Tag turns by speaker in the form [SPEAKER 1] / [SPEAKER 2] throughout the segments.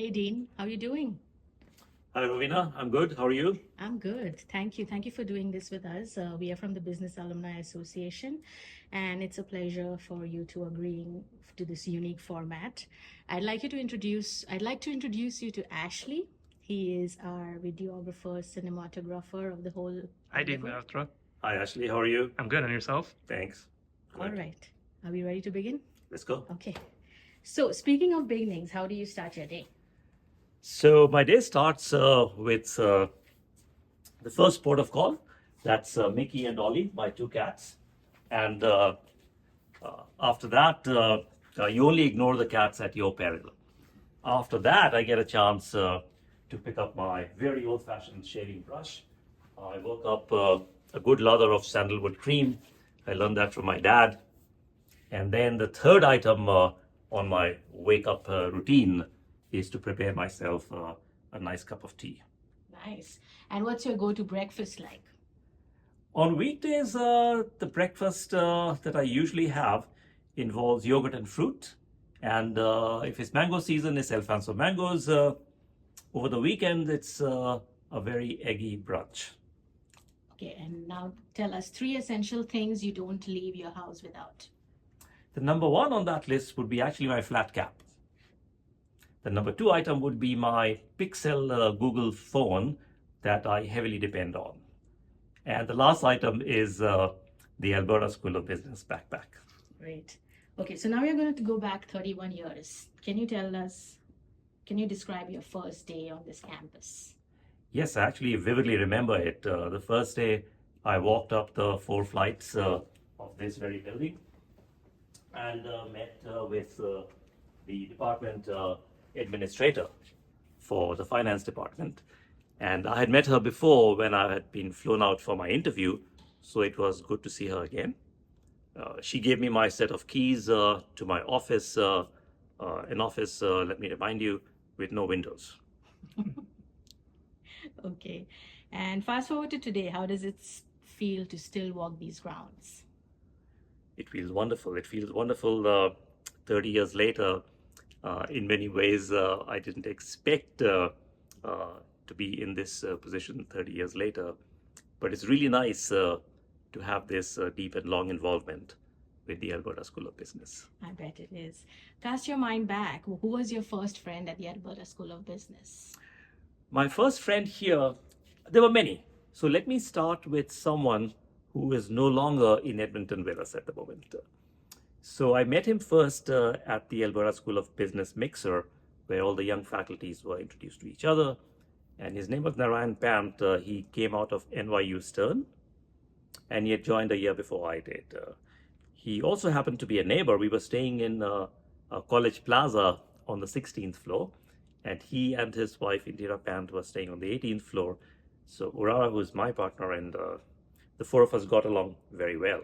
[SPEAKER 1] Hey Dean, how are you doing?
[SPEAKER 2] Hi, Rovina. I'm good. How are you?
[SPEAKER 1] I'm good. Thank you. Thank you for doing this with us. We are from the Business Alumni Association, and it's a pleasure for you to agreeing to this unique format. I'd like to introduce you to Ashley. He is our videographer, cinematographer of the whole
[SPEAKER 3] Hi, Dean
[SPEAKER 1] endeavor.
[SPEAKER 3] Mehrotra.
[SPEAKER 2] Hi, Ashley. How are you?
[SPEAKER 3] I'm good. And yourself?
[SPEAKER 2] Thanks.
[SPEAKER 1] All
[SPEAKER 2] Good.
[SPEAKER 1] right. Are we ready to begin?
[SPEAKER 2] Let's go.
[SPEAKER 1] Okay. So, speaking of beginnings, how do you start your day?
[SPEAKER 2] So my day starts with the first port of call. That's Mickey and Ollie, my two cats. And after that, you only ignore the cats at your peril. After that, I get a chance to pick up my very old-fashioned shaving brush. I woke up a good lather of sandalwood cream. I learned that from my dad. And then the third item on my wake up routine is to prepare myself a nice cup of tea.
[SPEAKER 1] Nice. And what's your go to breakfast like?
[SPEAKER 2] On weekdays, the breakfast that I usually have involves yogurt and fruit. And if it's mango season, it's Alfonso mangoes. Over the weekend, it's a very eggy brunch.
[SPEAKER 1] Okay, and now tell us three essential things you don't leave your house without.
[SPEAKER 2] The number one on that list would be actually my flat cap. The number two item would be my Pixel Google phone that I heavily depend on. And the last item is the Alberta School of Business backpack.
[SPEAKER 1] Great. Okay, so now we're going to go back 31 years. Can you describe your first day on this campus?
[SPEAKER 2] Yes, I actually vividly remember it. The first day I walked up the 4 flights of this very building and met with the department administrator for the finance department. And I had met her before when I had been flown out for my interview, so it was good to see her again. She gave me my set of keys to my office, an office, let me remind you, with no windows.
[SPEAKER 1] Okay, and fast forward to today, how does it feel to still walk these grounds?
[SPEAKER 2] It feels wonderful. It feels wonderful 30 years later. In many ways, I didn't expect to be in this position 30 years later. But it's really nice to have this deep and long involvement with the Alberta School of Business.
[SPEAKER 1] I bet it is. Cast your mind back. Who was your first friend at the Alberta School of Business?
[SPEAKER 2] My first friend here, there were many. So let me start with someone who is no longer in Edmonton with us at the moment. So I met him first at the Alberta School of Business Mixer, where all the young faculties were introduced to each other. And his name was Narayan Pant. He came out of NYU Stern, and he had joined a year before I did. He also happened to be a neighbor. We were staying in College Plaza on the 16th floor, and he and his wife, Indira Pant, were staying on the 18th floor. So Urara, who is my partner, and the four of us got along very well.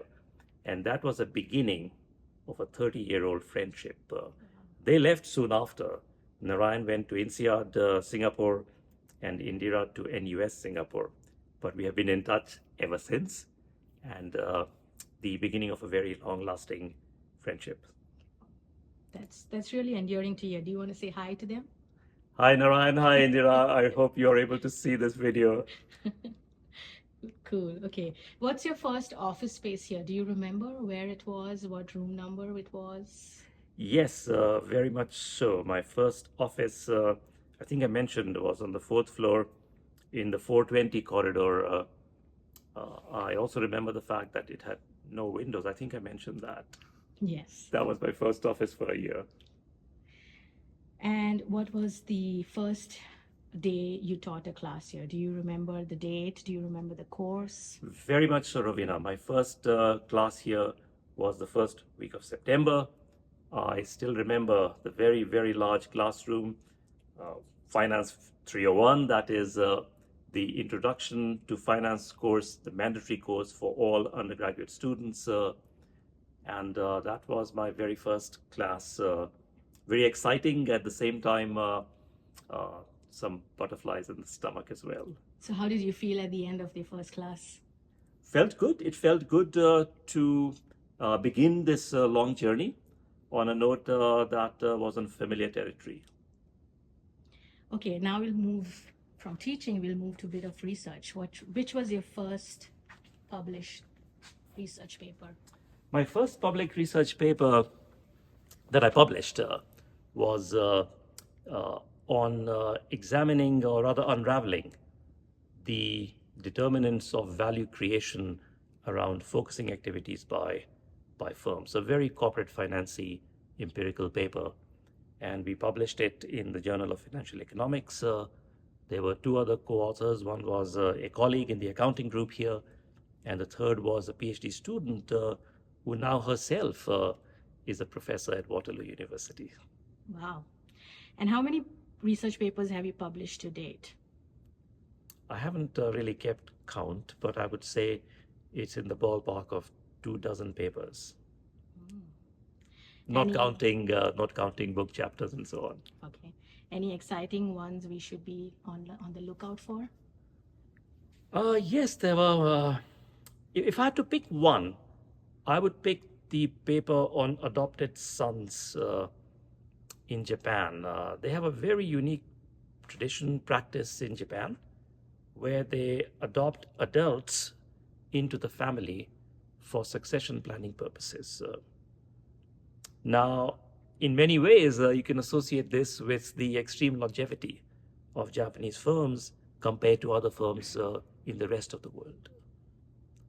[SPEAKER 2] And that was the beginning of a 30-year-old friendship. They left soon after. Narayan went to INSEAD, Singapore, and Indira to NUS Singapore. But we have been in touch ever since, and the beginning of a very long-lasting friendship.
[SPEAKER 1] That's really enduring to hear. Do you want to say hi to them?
[SPEAKER 2] Hi Narayan, hi Indira. I hope you're able to see this video.
[SPEAKER 1] Cool. Okay. What's your first office space here? Do you remember where it was, what room number it was?
[SPEAKER 2] Yes, very much so. My first office, I think I mentioned, was on the 4th floor in the 420 corridor. I also remember the fact that it had no windows. I think I mentioned that.
[SPEAKER 1] Yes.
[SPEAKER 2] That was my first office for a year.
[SPEAKER 1] And what was the first day you taught a class here? Do you remember the date? Do you remember the course?
[SPEAKER 2] Very much so, Ravina. My first class here was the first week of September. I still remember the very, very large classroom, Finance 301, that is the Introduction to Finance course, the mandatory course for all undergraduate students. And that was my very first class. Very exciting, at the same time, some butterflies in the stomach as well.
[SPEAKER 1] So, how did you feel at the end of the first class?
[SPEAKER 2] Felt good. It felt good to begin this long journey on a note that was on familiar territory.
[SPEAKER 1] Okay, now we'll move from teaching, we'll move to a bit of research. Which was your first published research paper?
[SPEAKER 2] My first public research paper that I published was on examining, or rather unraveling, the determinants of value creation around focusing activities by firms. A very corporate financy empirical paper. And we published it in the Journal of Financial Economics. There were two other co-authors. One was a colleague in the accounting group here, and the third was a PhD student who now herself is a professor at Waterloo University.
[SPEAKER 1] Wow. And how many research papers have you published to date?
[SPEAKER 2] I haven't really kept count, but I would say it's in the ballpark of 24 papers. Not counting book chapters and so on.
[SPEAKER 1] Okay. Any exciting ones we should be on the lookout for?
[SPEAKER 2] Yes, there were. If I had to pick one, I would pick the paper on adopted sons in Japan. They have a very unique tradition, practice in Japan, where they adopt adults into the family for succession planning purposes. Now, in many ways, you can associate this with the extreme longevity of Japanese firms compared to other firms in the rest of the world.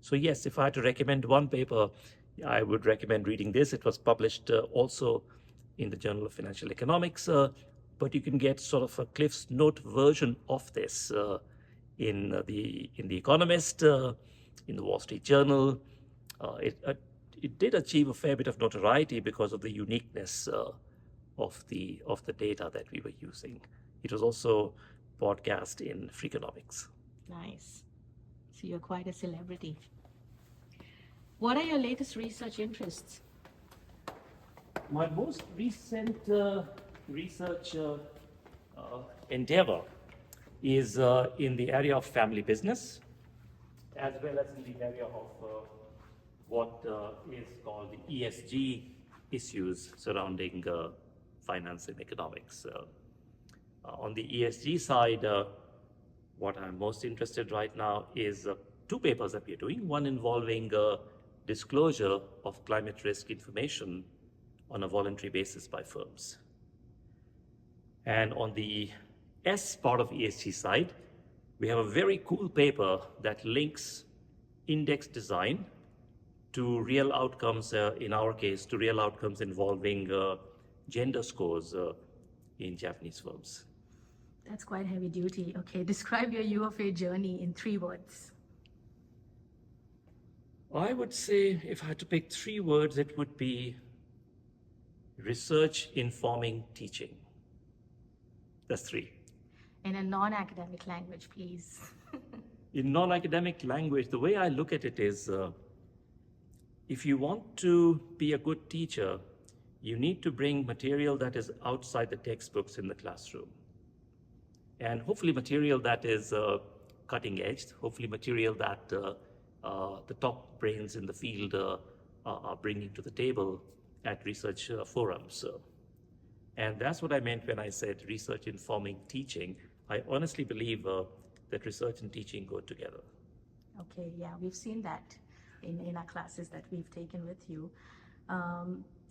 [SPEAKER 2] So yes, if I had to recommend one paper, I would recommend reading this. It was published also in the Journal of Financial Economics, but you can get sort of a Cliff's Note version of this in the Economist, in the Wall Street Journal. It did achieve a fair bit of notoriety because of the uniqueness of the data that we were using. It was also podcast in Freakonomics.
[SPEAKER 1] Nice. So you're quite a celebrity. What are your latest research interests?
[SPEAKER 2] My most recent research endeavor is in the area of family business, as well as in the area of what is called the ESG issues surrounding finance and economics. On the ESG side, what I'm most interested right now is two papers that we are doing, one involving disclosure of climate risk information on a voluntary basis by firms. And on the S part of ESG side, we have a very cool paper that links index design to real outcomes, in our case, to real outcomes involving gender scores in Japanese firms.
[SPEAKER 1] That's quite heavy duty. Okay, describe your U of A journey in 3 words.
[SPEAKER 2] I would say if I had to pick 3 words, it would be research informing teaching. That's 3.
[SPEAKER 1] In a non-academic language, please.
[SPEAKER 2] In non-academic language, the way I look at it is, if you want to be a good teacher, you need to bring material that is outside the textbooks in the classroom. And hopefully material that is cutting edge, hopefully material that the top brains in the field are bringing to the table at research forums. And that's what I meant when I said research informing teaching. I honestly believe that research and teaching go together.
[SPEAKER 1] Okay, yeah, we've seen that in our classes that we've taken with you.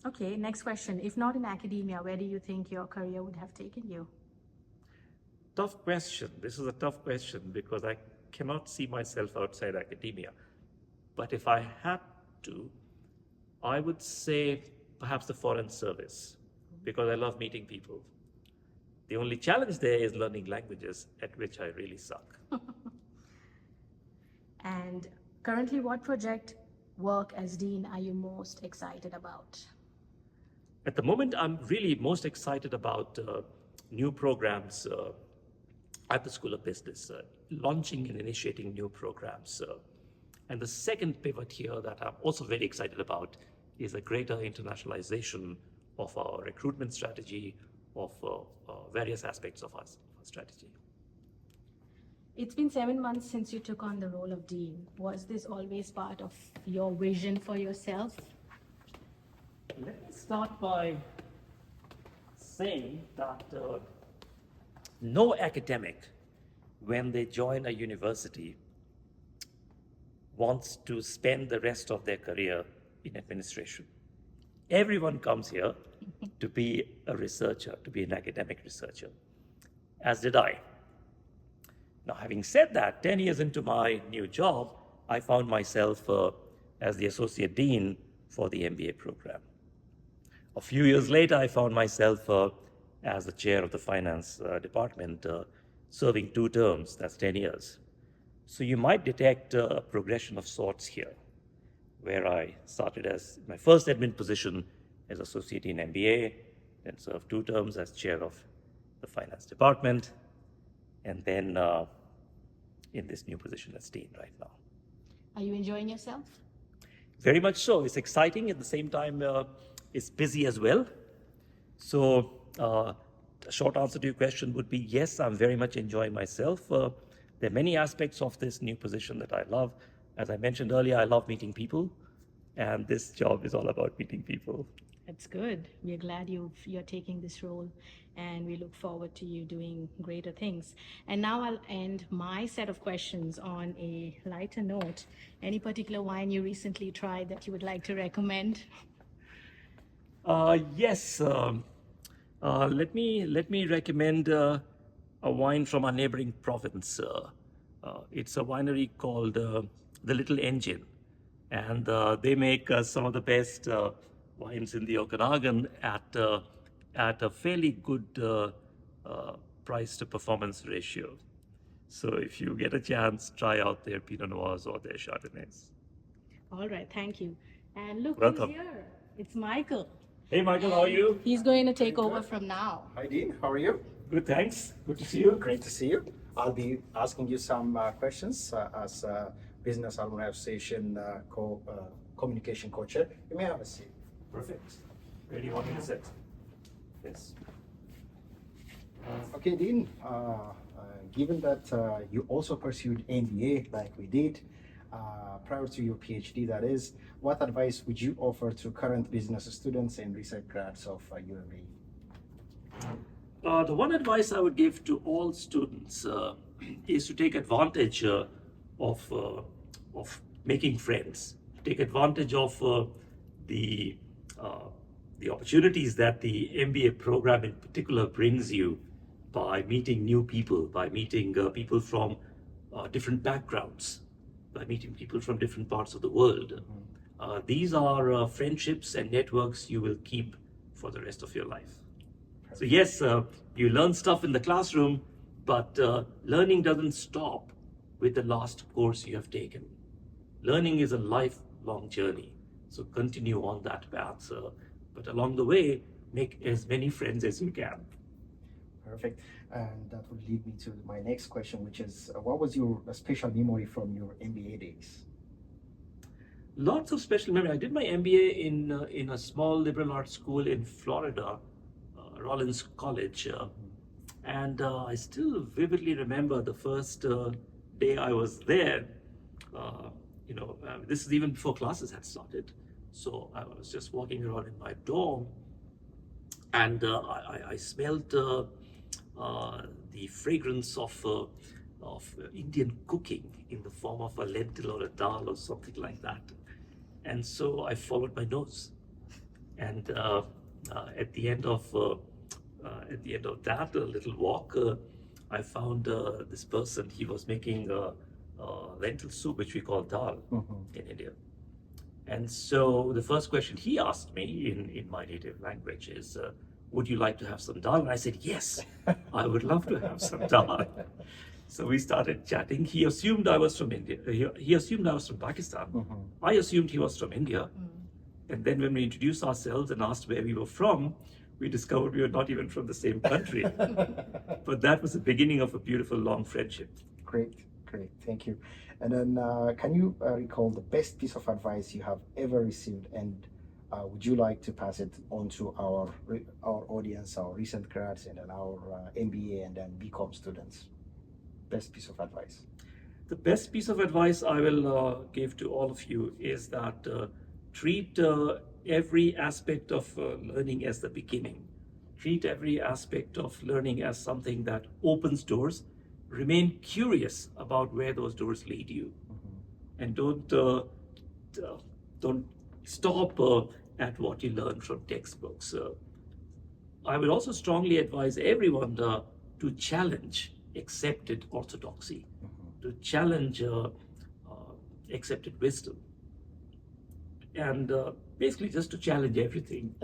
[SPEAKER 1] Okay, next question. If not in academia, where do you think your career would have taken you?
[SPEAKER 2] Tough question. This is a tough question because I cannot see myself outside academia. But if I had to, I would say perhaps the Foreign Service, because I love meeting people. The only challenge there is learning languages, at which I really suck.
[SPEAKER 1] And currently, what project, work as dean are you most excited about?
[SPEAKER 2] At the moment, I'm really most excited about new programs at the School of Business, launching and initiating new programs. And the second pivot here that I'm also very excited about is a greater internationalization of our recruitment strategy, of various aspects of our strategy.
[SPEAKER 1] It's been 7 months since you took on the role of dean. Was this always part of your vision for yourself?
[SPEAKER 2] Let me start by saying that no academic, when they join a university, wants to spend the rest of their career in administration. Everyone comes here to be a researcher, to be an academic researcher, as did I. Now, having said that, 10 years into my new job, I found myself as the associate dean for the MBA program. A few years later, I found myself as the chair of the finance department, serving 2 terms, that's 10 years. So you might detect a progression of sorts here, where I started as my first admin position as associate in MBA, then served 2 terms as chair of the finance department, and then in this new position as dean right now.
[SPEAKER 1] Are you enjoying yourself?
[SPEAKER 2] Very much so. It's exciting. At the same time, it's busy as well. So the short answer to your question would be yes, I'm very much enjoying myself. There are many aspects of this new position that I love. As I mentioned earlier, I love meeting people, and this job is all about meeting people.
[SPEAKER 1] That's good. We're glad you're taking this role, and we look forward to you doing greater things. And now I'll end my set of questions on a lighter note. Any particular wine you recently tried that you would like to recommend?
[SPEAKER 2] Yes. Let me recommend a wine from our neighboring province. It's a winery called the Little Engine, and they make some of the best wines in the Okanagan at a fairly good price to performance ratio. So if you get a chance, try out their Pinot Noirs or their Chardonnays.
[SPEAKER 1] All right, thank you. And look
[SPEAKER 2] Welcome.
[SPEAKER 1] who's here. It's Michael.
[SPEAKER 2] Hey, Michael, how are you?
[SPEAKER 1] He's going to take over from now.
[SPEAKER 3] Hi, Dean. How are you?
[SPEAKER 2] Good, thanks. Good to see you.
[SPEAKER 3] Great to see you. I'll be asking you some questions as Business Alumni Association communication co-chair. You may have a seat.
[SPEAKER 2] Perfect. Where do you want me to sit? Yes.
[SPEAKER 3] Okay, Dean. Given that you also pursued MBA like we did, prior to your PhD, that is, what advice would you offer to current business students and research grads of UMA?
[SPEAKER 2] The one advice I would give to all students is to take advantage of making friends, take advantage of the opportunities that the MBA program in particular brings you by meeting new people, by meeting people from different backgrounds, by meeting people from different parts of the world. These are friendships and networks you will keep for the rest of your life. So yes, you learn stuff in the classroom, but learning doesn't stop with the last course you have taken. Learning is a lifelong journey, so continue on that path. But along the way, make as many friends as you can.
[SPEAKER 3] Perfect. And that would lead me to my next question, which is, what was your special memory from your MBA days?
[SPEAKER 2] Lots of special memory. I did my MBA in a small liberal arts school in Florida, Rollins College, and I still vividly remember the first day I was there. This is even before classes had started, so I was just walking around in my dorm, and I smelled the fragrance of Indian cooking in the form of a lentil or a dal or something like that. And so I followed my nose, and at the end of that little walk, I found this person. He was making lentil soup, which we call dal in India. And so the first question he asked me in my native language is, would you like to have some dal? And I said, yes, I would love to have some dal. So we started chatting. He assumed I was from India. He assumed I was from Pakistan. I assumed he was from India. And then when we introduced ourselves and asked where we were from, we discovered we were not even from the same country. But that was the beginning of a beautiful, long friendship.
[SPEAKER 3] Great. Thank you. And then can you recall the best piece of advice you have ever received, and would you like to pass it on to our audience, our recent grads, and then our MBA and then BCom students? Best piece of advice.
[SPEAKER 2] The best piece of advice I will give to all of you is that treat every aspect of learning as the beginning. treat every aspect of learning as something that opens doors, remain curious about where those doors lead you, and don't stop at what you learn from textbooks. I would also strongly advise everyone to challenge accepted orthodoxy, to challenge accepted wisdom, and basically just to challenge everything.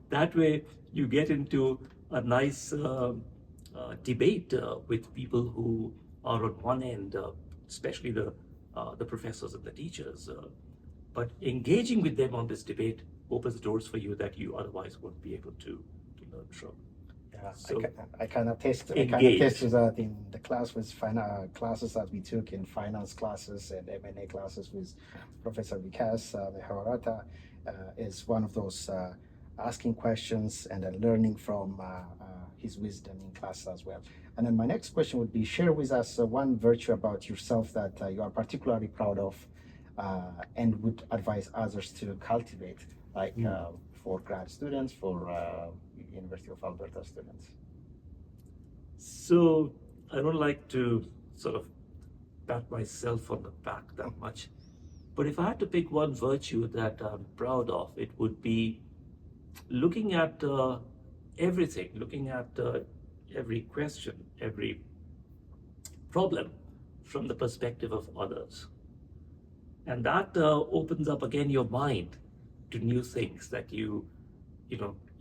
[SPEAKER 2] That way you get into a nice debate with people who are on one end, especially the professors and the teachers. But engaging with them on this debate opens doors for you that you otherwise wouldn't be able to learn from.
[SPEAKER 3] Yeah,
[SPEAKER 2] So
[SPEAKER 3] I can attest. I can
[SPEAKER 2] engage.
[SPEAKER 3] attest to that in the classes that we took in finance classes and M&A classes with Professor Vikas Mehrotra is one of those asking questions and then learning from his wisdom in class as well. And then my next question would be: share with us one virtue about yourself that you are particularly proud of and would advise others to cultivate, like for grad students, for University of Alberta students.
[SPEAKER 2] So I don't like to sort of pat myself on the back that much, but if I had to pick one virtue that I'm proud of, it would be looking at everything, looking at every question, every problem from the perspective of others. And that opens up again your mind to new things that you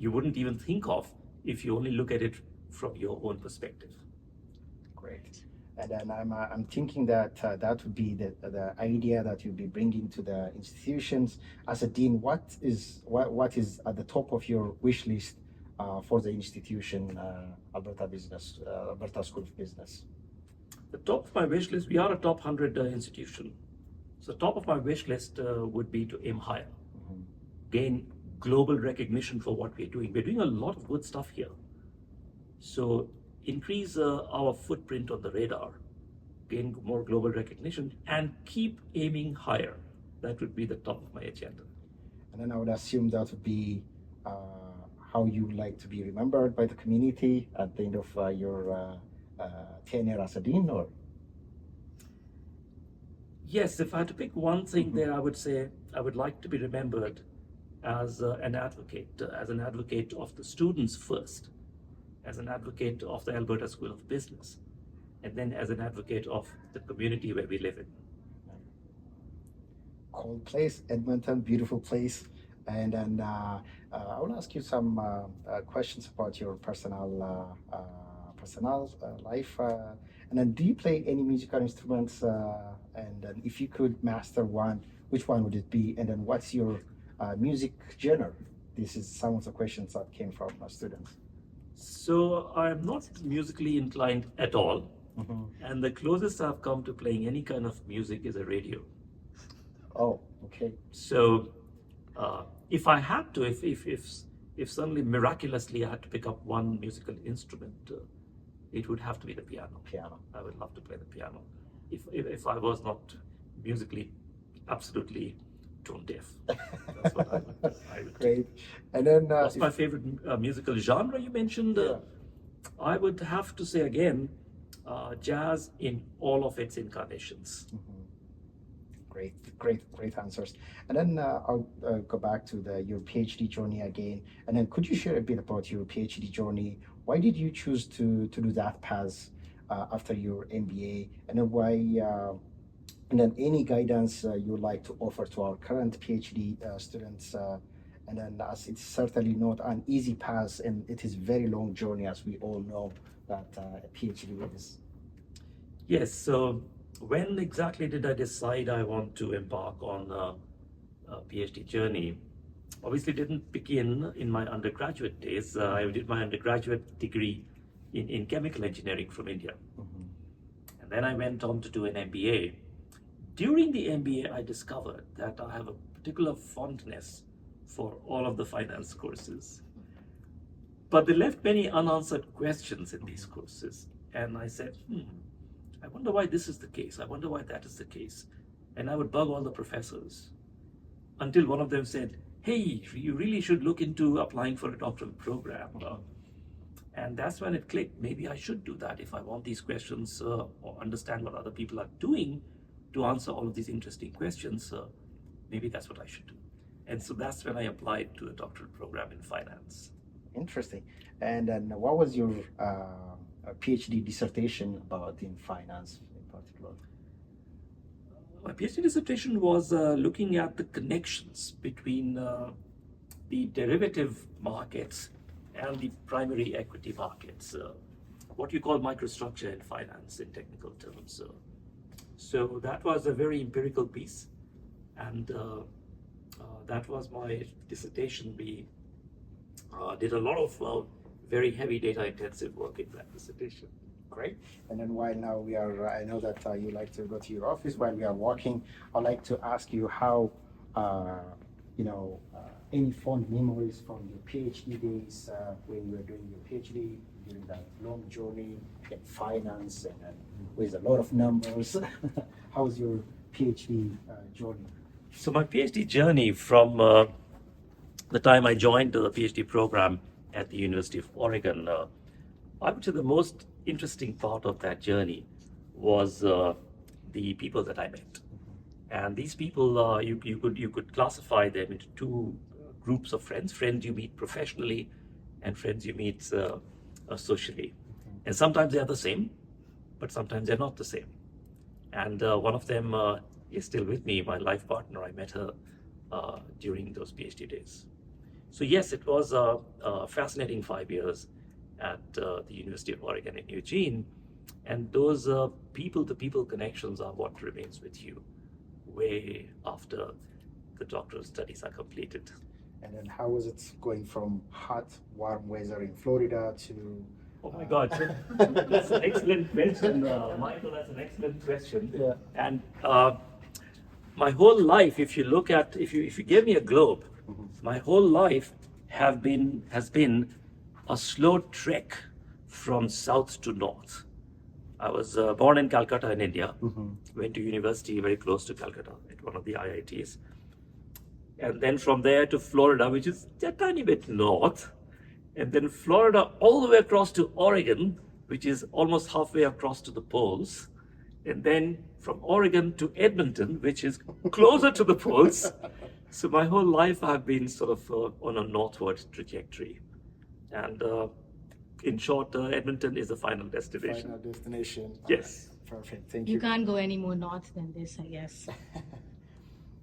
[SPEAKER 2] wouldn't even think of if you only look at it from your own perspective.
[SPEAKER 3] Great. And then I'm thinking that that would be the idea that you'll be bringing to the institutions. As a dean, what is at the top of your wish list for the institution, Alberta School of Business?
[SPEAKER 2] The top of my wish list, we are a top 100 institution. So top of my wish list would be to aim higher, gain global recognition for what we're doing. We're doing a lot of good stuff here. So increase our footprint on the radar, gain more global recognition, and keep aiming higher. That would be the top of my agenda.
[SPEAKER 3] And then I would assume that would be how you would like to be remembered by the community at the end of your tenure as a dean, or?
[SPEAKER 2] Yes, if I had to pick one thing there, I would say I would like to be remembered as an advocate of the students first, as an advocate of the Alberta School of Business, and then as an advocate of the community where we live in.
[SPEAKER 3] Cold place, Edmonton, beautiful place. And then I will ask you some questions about your personal life. And then, do you play any musical instruments? And then, if you could master one, which one would it be? And then, what's your music genre? This is some of the questions that came from students.
[SPEAKER 2] So I'm not musically inclined at all. And the closest I've come to playing any kind of music is a radio.
[SPEAKER 3] Oh, okay.
[SPEAKER 2] So if I had to, if suddenly miraculously I had to pick up one musical instrument, it would have to be the piano.
[SPEAKER 3] Piano.
[SPEAKER 2] I would love to play the piano. If I was not musically absolutely tone deaf. That's what I would
[SPEAKER 3] Great. And then
[SPEAKER 2] what's my favorite musical genre you mentioned? I would have to say again, jazz in all of its incarnations.
[SPEAKER 3] Great answers. And then I'll go back to your PhD journey again. And then could you share a bit about your PhD journey? Why did you choose to do that path after your MBA? And then why? And then any guidance you would like to offer to our current PhD students? And then, as it's certainly not an easy path, and it is a very long journey, as we all know that a PhD is.
[SPEAKER 2] Yes. So when exactly did I decide I want to embark on a PhD journey? Obviously didn't begin in my undergraduate days. I did my undergraduate degree in chemical engineering from India. And then I went on to do an MBA. During the MBA, I discovered that I have a particular fondness for all of the finance courses. But they left many unanswered questions in these courses. And I said, I wonder why this is the case. I wonder why that is the case. And I would bug all the professors until one of them said, hey, you really should look into applying for a doctoral program. And that's when it clicked. Maybe I should do that if I want these questions or understand what other people are doing to answer all of these interesting questions. Maybe that's what I should do. And so that's when I applied to a doctorate program in finance.
[SPEAKER 3] Interesting. And then what was your PhD dissertation about in finance in particular?
[SPEAKER 2] My PhD dissertation was looking at the connections between the derivative markets and the primary equity markets, what you call microstructure in finance in technical terms. So that was a very empirical piece, and that was my dissertation. We did a lot of very heavy data intensive work in that dissertation.
[SPEAKER 3] Great. And then while now we are, I know that you like to go to your office while we are walking. I'd like to ask you how, any fond memories from your PhD days when you were doing your PhD during that long journey in finance and with a lot of numbers. How was your PhD journey?
[SPEAKER 2] So my PhD journey from the time I joined the PhD program at the University of Oregon, I would say the most interesting part of that journey was the people that I met. And these people, you could classify them into two groups of friends you meet professionally and friends you meet socially. And sometimes they're the same, but sometimes they're not the same. And one of them is still with me, my life partner. I met her during those PhD days. So yes, it was a fascinating 5 years at the University of Oregon in Eugene. And those people-to-people connections are what remains with you way after the doctoral studies are completed.
[SPEAKER 3] And then how was it going from hot, warm weather in Florida to...
[SPEAKER 2] Oh my God, that's an excellent question, Michael, that's an excellent question.
[SPEAKER 3] Yeah.
[SPEAKER 2] And my whole life, if you look at, if you give me a globe, my whole life has been a slow trek from south to north. I was born in Calcutta in India, went to university very close to Calcutta at one of the IITs. And then from there to Florida, which is a tiny bit north. And then Florida all the way across to Oregon, which is almost halfway across to the poles. And then from Oregon to Edmonton, which is closer to the poles. So my whole life I've been sort of on a northward trajectory. And in short, Edmonton is the final destination.
[SPEAKER 3] Final destination.
[SPEAKER 2] Yes.
[SPEAKER 3] Perfect. Thank you.
[SPEAKER 1] You can't go any more north than this, I guess.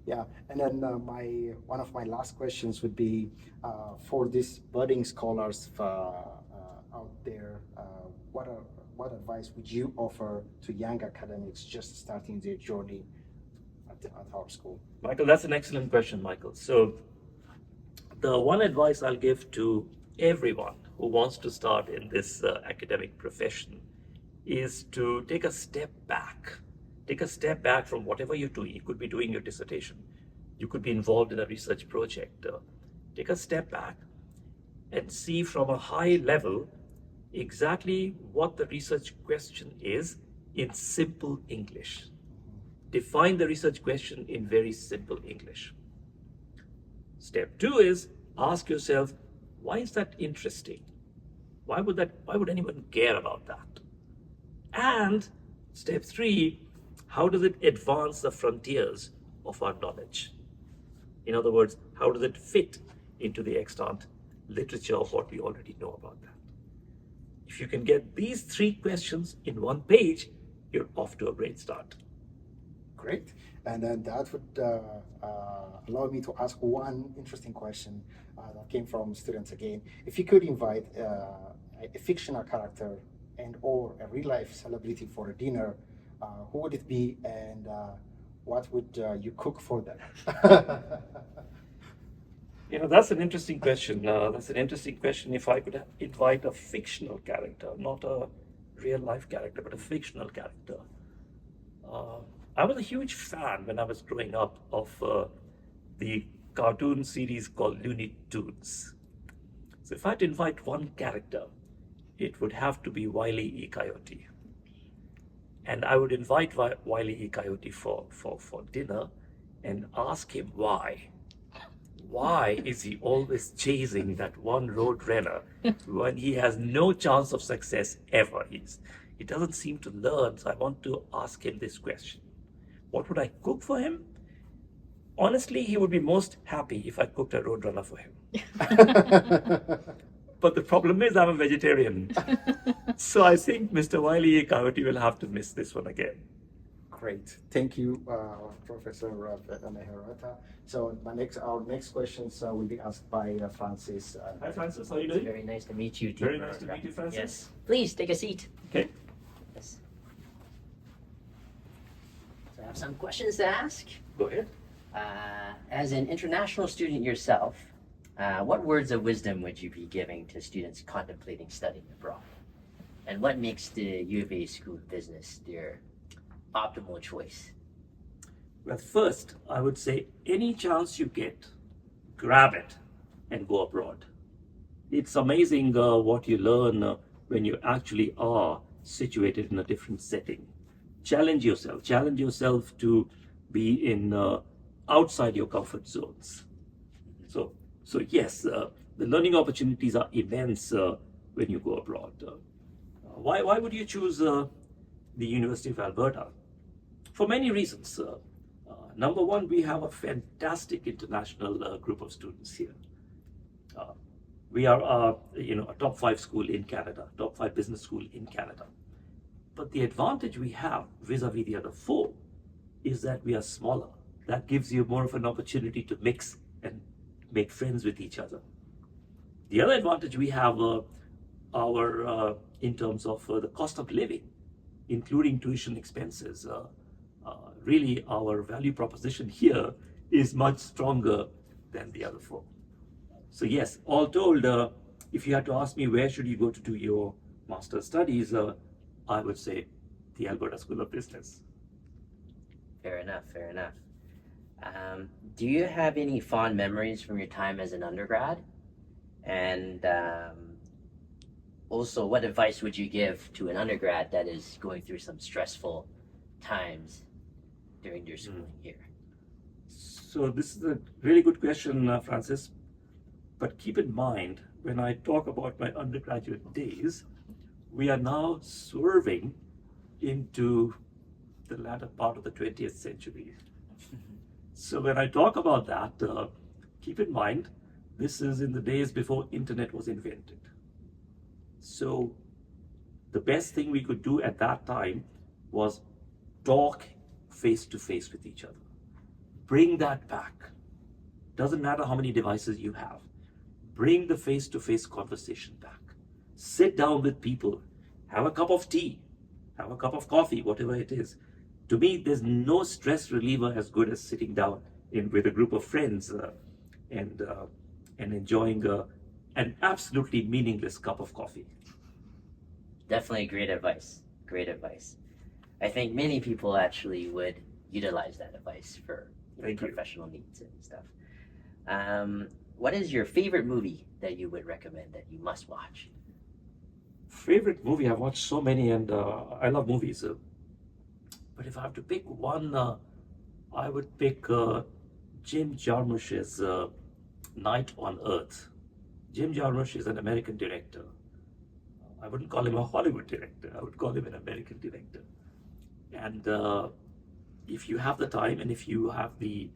[SPEAKER 3] Yeah, and then one of my last questions would be for these budding scholars out there, what advice would you offer to young academics just starting their journey at our school?
[SPEAKER 2] Michael, that's an excellent question, Michael. So the one advice I'll give to everyone who wants to start in this academic profession is to take a step back. Take a step back from whatever you're doing. You could be doing your dissertation. You could be involved in a research project. Take a step back and see from a high level exactly what the research question is in simple English. Define the research question in very simple English. Step two is ask yourself, why is that interesting? Why would anyone care about that? And step three, how does it advance the frontiers of our knowledge? In other words, how does it fit into the extant literature of what we already know about that? If you can get these three questions in one page, you're off to a great start.
[SPEAKER 3] Great. And then that would allow me to ask one interesting question that came from students again. If you could invite a fictional character and or a real life celebrity for a dinner, who would it be, and what would you cook for them?
[SPEAKER 2] That's an interesting question. That's an interesting question. If I could invite a fictional character, not a real life character, but a fictional character. I was a huge fan when I was growing up of the cartoon series called Looney Tunes. So if I had to invite one character, it would have to be Wile E. Coyote. And I would invite Wile E. Coyote for dinner and ask him why. why is he always chasing that one road runner when he has no chance of success ever? He doesn't seem to learn. So I want to ask him this question. What would I cook for him? Honestly, he would be most happy if I cooked a road runner for him. But the problem is I'm a vegetarian. So I think Mr. Wiley Kavati will have to miss this one again.
[SPEAKER 3] Great, thank you, Professor Mehrotra. So our next questions will be asked by Francis.
[SPEAKER 2] Hi Francis, how are you doing?
[SPEAKER 4] Very nice to meet you,
[SPEAKER 2] Very
[SPEAKER 4] Team
[SPEAKER 2] nice to
[SPEAKER 4] Mehrotra.
[SPEAKER 2] meet you, Francis.
[SPEAKER 4] Yes. Please take a seat.
[SPEAKER 2] Okay.
[SPEAKER 4] Yes. So I have some questions to ask.
[SPEAKER 2] Go ahead.
[SPEAKER 4] As an international student yourself, what words of wisdom would you be giving to students contemplating studying abroad? And what makes the U of A School of Business their optimal choice?
[SPEAKER 2] Well, first, I would say any chance you get, grab it and go abroad. It's amazing what you learn when you actually are situated in a different setting. Challenge yourself to be in outside your comfort zones. So yes, the learning opportunities are immense when you go abroad. Why would you choose the University of Alberta? For many reasons. Number one, we have a fantastic international group of students here. We are a top 5 school in Canada, top 5 business school in Canada. But the advantage we have vis-a-vis the other 4 is that we are smaller. That gives you more of an opportunity to mix and make friends with each other. The other advantage we have in terms of the cost of living, including tuition expenses. Really, our value proposition here is much stronger than the other 4. So yes, all told, if you had to ask me where should you go to do your master's studies, I would say the Alberta School of Business.
[SPEAKER 4] Fair enough, fair enough. Do you have any fond memories from your time as an undergrad? And also, what advice would you give to an undergrad that is going through some stressful times during their schooling year?
[SPEAKER 2] So this is a really good question, Francis. But keep in mind, when I talk about my undergraduate days, we are now swerving into the latter part of the 20th century. So when I talk about that, keep in mind, this is in the days before internet was invented. So the best thing we could do at that time was talk face to face with each other. Bring that back. Doesn't matter how many devices you have. Bring the face-to-face conversation back. Sit down with people. Have a cup of tea. Have a cup of coffee, whatever it is. To me, there's no stress reliever as good as sitting down with a group of friends and enjoying an absolutely meaningless cup of coffee.
[SPEAKER 4] Definitely great advice. Great advice. I think many people actually would utilize that advice for professional needs and stuff. What is your favorite movie that you would recommend that you must watch?
[SPEAKER 2] Favorite movie? I've watched so many, and I love movies. But if I have to pick one, I would pick Jim Jarmusch's Night on Earth. Jim Jarmusch is an American director. I wouldn't call him a Hollywood director. I would call him an American director. And if you have the time and if you have the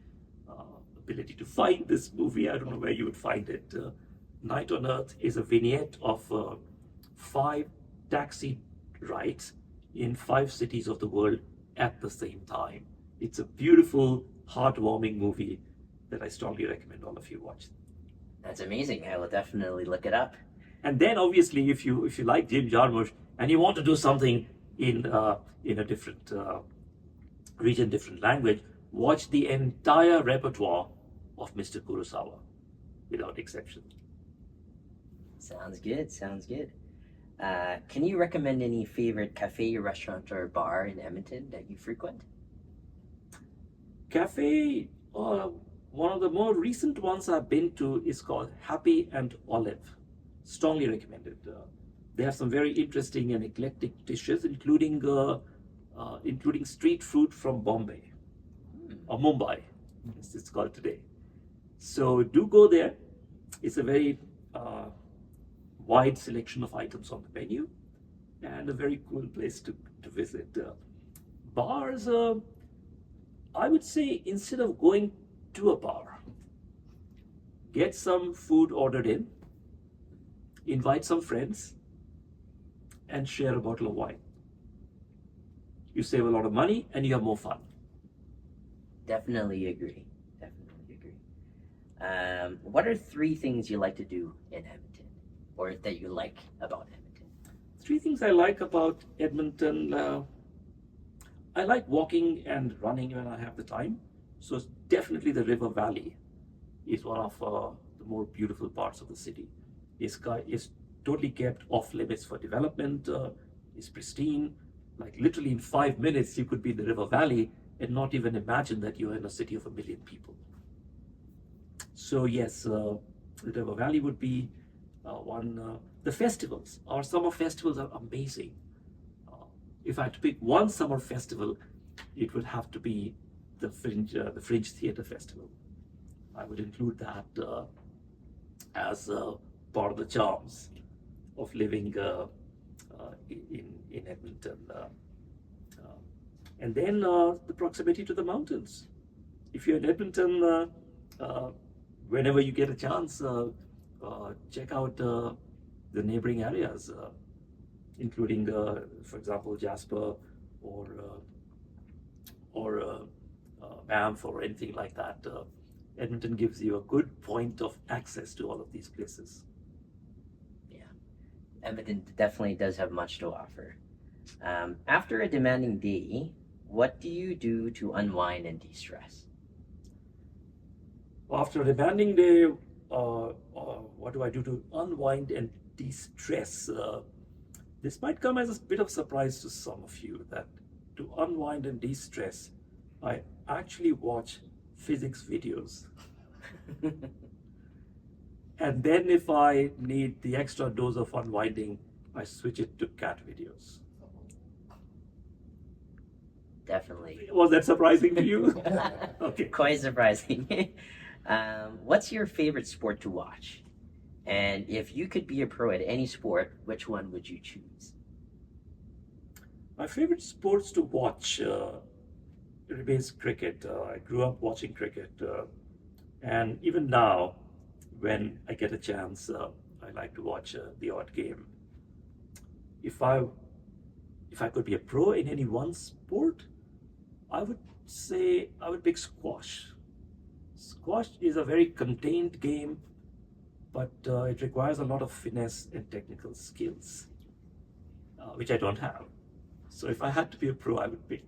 [SPEAKER 2] ability to find this movie, I don't know where you would find it. Night on Earth is a vignette of 5 taxi rides in 5 cities of the world at the same time. It's a beautiful, heartwarming movie that I strongly recommend all of you watch.
[SPEAKER 4] That's amazing. I will definitely look it up.
[SPEAKER 2] And then obviously, if you like Jim Jarmusch and you want to do something in a different region, different language, watch the entire repertoire of Mr. Kurosawa, without exception.
[SPEAKER 4] Sounds good. Sounds good. Can you recommend any favorite cafe, restaurant, or bar in Edmonton that you frequent?
[SPEAKER 2] Cafe, one of the more recent ones I've been to is called Happy and Olive. Strongly recommended. They have some very interesting and eclectic dishes, including street food from Bombay or Mumbai, as it's called today. So do go there. It's a very wide selection of items on the menu and a very cool place to visit. Bars, I would say instead of going to a bar, get some food ordered in, invite some friends, and share a bottle of wine. You save a lot of money and you have more fun.
[SPEAKER 4] Definitely agree. Definitely agree. What are 3 things you like to do in Edmonton, or that you like about Edmonton?
[SPEAKER 2] 3 things I like about Edmonton. I like walking and running when I have the time. So definitely the river valley is one of the more beautiful parts of the city. It's totally kept off limits for development. It's pristine. Like literally in 5 minutes, you could be in the river valley and not even imagine that you're in a city of 1 million people. So yes, the river valley would be one. The festivals, our summer festivals are amazing. If I had to pick one summer festival, it would have to be the Fringe Theatre Festival. I would include that as part of the charms of living in Edmonton. And then the proximity to the mountains. If you're in Edmonton, whenever you get a chance, check out the neighboring areas, including, for example, Jasper or Banff or anything like that. Edmonton gives you a good point of access to all of these places.
[SPEAKER 4] Yeah, Edmonton definitely does have much to offer. After a demanding day, what do you do to unwind and de-stress?
[SPEAKER 2] After a demanding day, what do I do to unwind and de-stress? This might come as a bit of surprise to some of you that to unwind and de-stress, I actually watch physics videos. And then if I need the extra dose of unwinding, I switch it to cat videos.
[SPEAKER 4] Definitely.
[SPEAKER 2] Was that surprising to you? Okay.
[SPEAKER 4] Quite surprising. What's your favorite sport to watch? And if you could be a pro at any sport, which one would you choose?
[SPEAKER 2] My favorite sports to watch remains cricket. I grew up watching cricket, and even now, when I get a chance, I like to watch the odd game. If I could be a pro in any one sport, I would say I would pick squash. Squash is a very contained game, but it requires a lot of finesse and technical skills, which I don't have. So if I had to be a pro, I would pick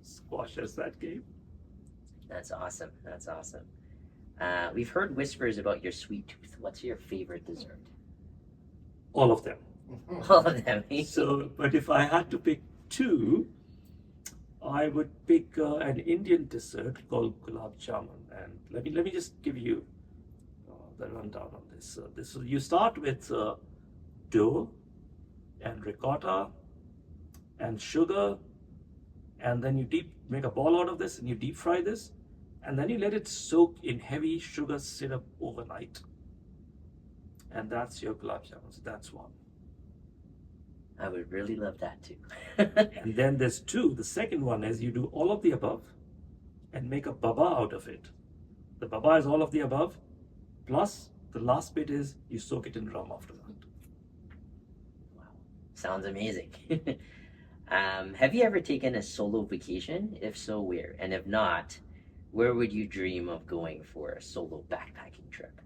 [SPEAKER 2] squash as that game.
[SPEAKER 4] That's awesome. That's awesome. We've heard whispers about your sweet tooth. What's your favorite dessert?
[SPEAKER 2] All of them.
[SPEAKER 4] All of them.
[SPEAKER 2] So, but if I had to pick 2, I would pick an Indian dessert called gulab jamun. And let me just give you the rundown on this. You start with dough and ricotta and sugar, and then you make a ball out of this and you deep fry this, and then you let it soak in heavy sugar syrup overnight. And that's your gulab jamun. So that's one.
[SPEAKER 4] I would really love that too.
[SPEAKER 2] And then there's 2. The second one is you do all of the above and make a baba out of it. The baba is all of the above, plus the last bit is you soak it in rum after that.
[SPEAKER 4] Wow, sounds amazing. Have you ever taken a solo vacation? If so, where? And if not, where would you dream of going for a solo backpacking trip?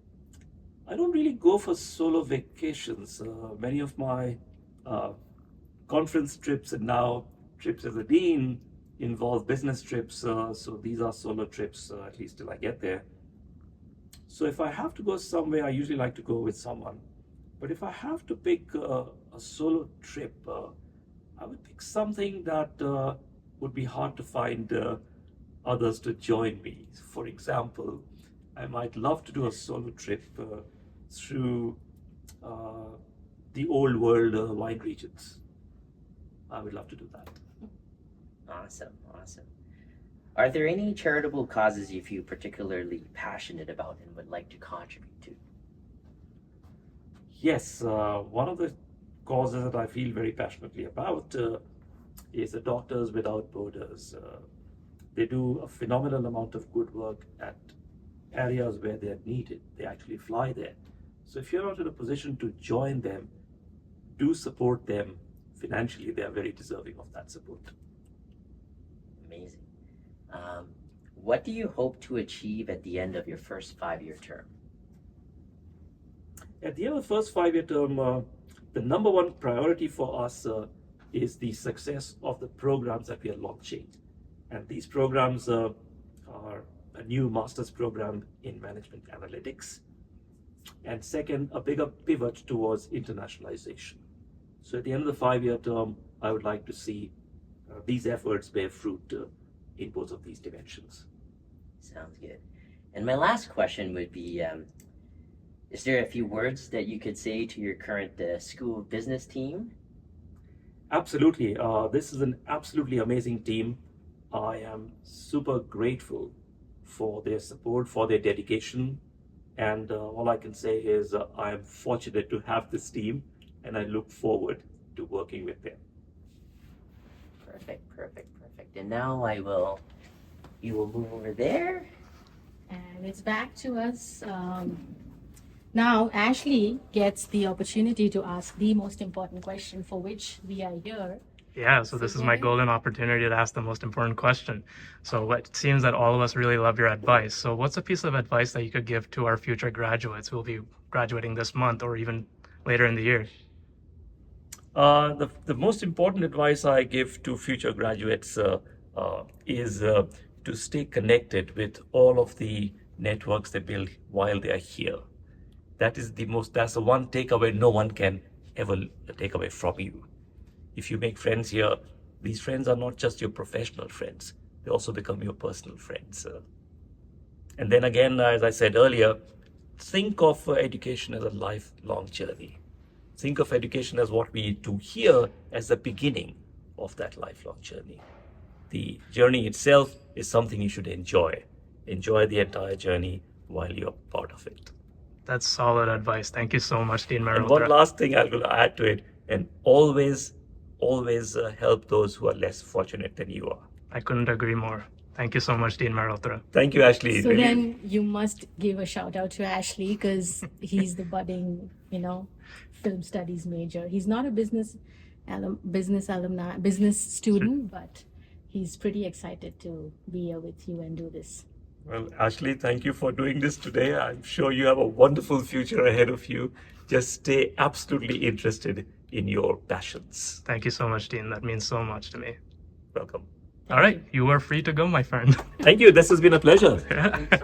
[SPEAKER 2] I don't really go for solo vacations. Many of my conference trips and now trips as a dean involve business trips. So these are solo trips, at least till I get there. So if I have to go somewhere, I usually like to go with someone. But if I have to pick a solo trip, I would pick something that would be hard to find others to join me. For example, I might love to do a solo trip through the old world wine regions. I would love to do that.
[SPEAKER 4] Awesome, awesome. Are there any charitable causes you feel particularly passionate about and would like to contribute to?
[SPEAKER 2] Yes, one of the causes that I feel very passionately about is the Doctors Without Borders. They do a phenomenal amount of good work at areas where they're needed. They actually fly there. So if you're not in a position to join them, do support them financially. They are very deserving of that support.
[SPEAKER 4] Amazing. What do you hope to achieve at the end of your first 5-year term?
[SPEAKER 2] At the end of the first 5-year term, the number one priority for us is the success of the programs that we are launching. And these programs are a new master's program in management analytics. And second, a bigger pivot towards internationalization. So at the end of the 5-year term, I would like to see these efforts bear fruit in both of these dimensions.
[SPEAKER 4] Sounds good. And my last question would be, is there a few words that you could say to your current School of Business team?
[SPEAKER 2] Absolutely. This is an absolutely amazing team. I am super grateful for their support, for their dedication. And all I can say is I am fortunate to have this team, and I look forward to working with them.
[SPEAKER 4] Perfect. And now you will move over there.
[SPEAKER 1] And it's back to us. Now, Ashley gets the opportunity to ask the most important question for which we are here.
[SPEAKER 5] Yeah, so this is my golden opportunity to ask the most important question. So it seems that all of us really love your advice. So what's a piece of advice that you could give to our future graduates who will be graduating this month or even later in the year?
[SPEAKER 2] The most important advice I give to future graduates is to stay connected with all of the networks they build while they are here. That's the one takeaway no one can ever take away from you. If you make friends here, these friends are not just your professional friends, they also become your personal friends. And then again, as I said earlier, think of education as a lifelong journey. Think of education as what we do here as the beginning of that lifelong journey. The journey itself is something you should enjoy. Enjoy the entire journey while you're part of it.
[SPEAKER 5] That's solid advice. Thank you so much, Dean Mehrotra.
[SPEAKER 2] And one last thing I'm going to add to it, and always help those who are less fortunate than you are.
[SPEAKER 5] I couldn't agree more. Thank you so much, Dean Mehrotra.
[SPEAKER 2] Thank you, Ashley.
[SPEAKER 1] So then you must give a shout out to Ashley because he's the budding, film studies major. He's not a business student, but he's pretty excited to be here with you and do this.
[SPEAKER 2] Well, Ashley, thank you for doing this today. I'm sure you have a wonderful future ahead of you. Just stay absolutely interested in your passions.
[SPEAKER 5] Thank you so much, Dean. That means so much to me.
[SPEAKER 2] Welcome.
[SPEAKER 5] All right, you are free to go, my friend.
[SPEAKER 2] Thank you. This has been a pleasure.
[SPEAKER 5] Yeah.